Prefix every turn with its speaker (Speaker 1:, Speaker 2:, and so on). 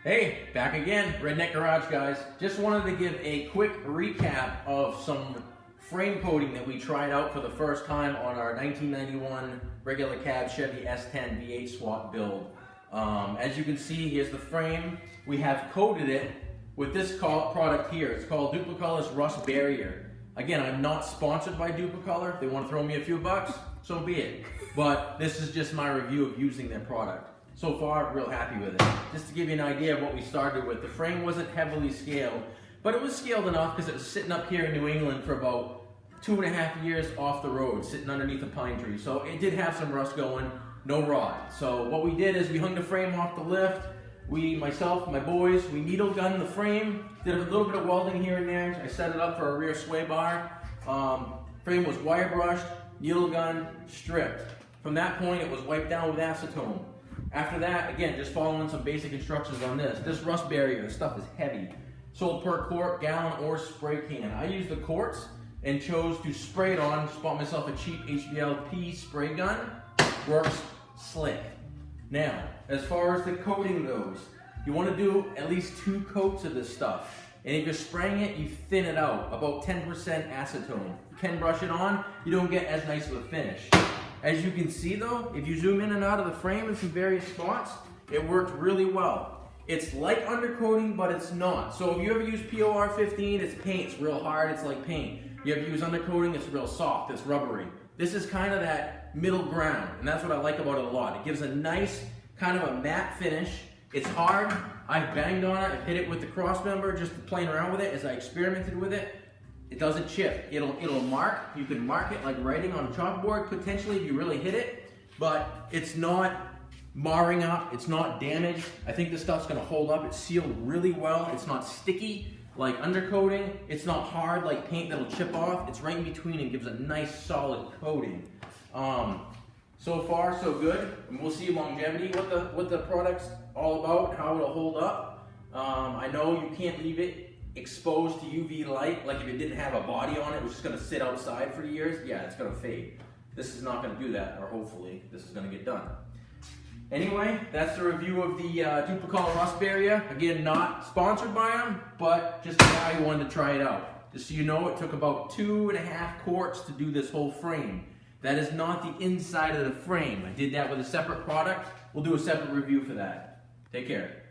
Speaker 1: Hey, back again, Redneck Garage guys. Just wanted to give a quick recap of some frame coating that we tried out for the first time on our 1991 regular cab Chevy S10 V8 swap build. As you can see, here's the frame. We have coated it with this product here. It's called Dupli-color's Rust Barrier. Again, I'm not sponsored by Dupli-color. If they want to throw me a few bucks, so be it. But this is just my review of using their product. So far, real happy with it. Just to give you an idea of what we started with, the frame wasn't heavily scaled, but it was scaled enough because it was sitting up here in New England for about 2.5 years off the road, sitting underneath a pine tree. So it did have some rust going, no rot. So what we did is we hung the frame off the lift. Myself, my boys, we needle gunned the frame, did a little bit of welding here and there. I set it up for a rear sway bar. Frame was wire brushed, needle gunned, stripped. From that point, it was wiped down with acetone. After that, again, just following some basic instructions on this. This rust barrier, this stuff is heavy. Sold per quart, gallon, or spray can. I used the quarts and chose to spray it on. Just bought myself a cheap HVLP spray gun. Works slick. Now, as far as the coating goes, you want to do at least 2 coats of this stuff. And if you're spraying it, you thin it out, about 10% acetone. You can brush it on, you don't get as nice of a finish. As you can see though, if you zoom in and out of the frame in some various spots, it worked really well. It's like undercoating, but it's not. So if you ever use POR 15, it's paint, it's real hard, it's like paint. You ever use undercoating, it's real soft, it's rubbery. This is kind of that middle ground, and that's what I like about it a lot. It gives a nice, kind of a matte finish. It's hard, I've banged on it, I've hit it with the cross member, just playing around with it as I experimented with it. It doesn't chip. It'll mark. You can mark it like writing on a chalkboard, potentially, if you really hit it, but it's not marring up, it's not damaged. I think this stuff's gonna hold up. It's sealed really well. It's not sticky like undercoating. It's not hard like paint that'll chip off. It's right in between and gives a nice solid coating. So far, so good. And we'll see longevity, what the product's all about, how it'll hold up. I know you can't leave it exposed to UV light, like if it didn't have a body on it, it was just gonna sit outside for years, yeah, it's gonna fade. This is not gonna do that, or hopefully this is gonna get done. Anyway, that's the review of the Dupli-color Rust Barrier. Again, not sponsored by them, but just a guy who wanted to try it out. Just so you know, it took about 2.5 quarts to do this whole frame. That is not the inside of the frame. I did that with a separate product. We'll do a separate review for that. Take care.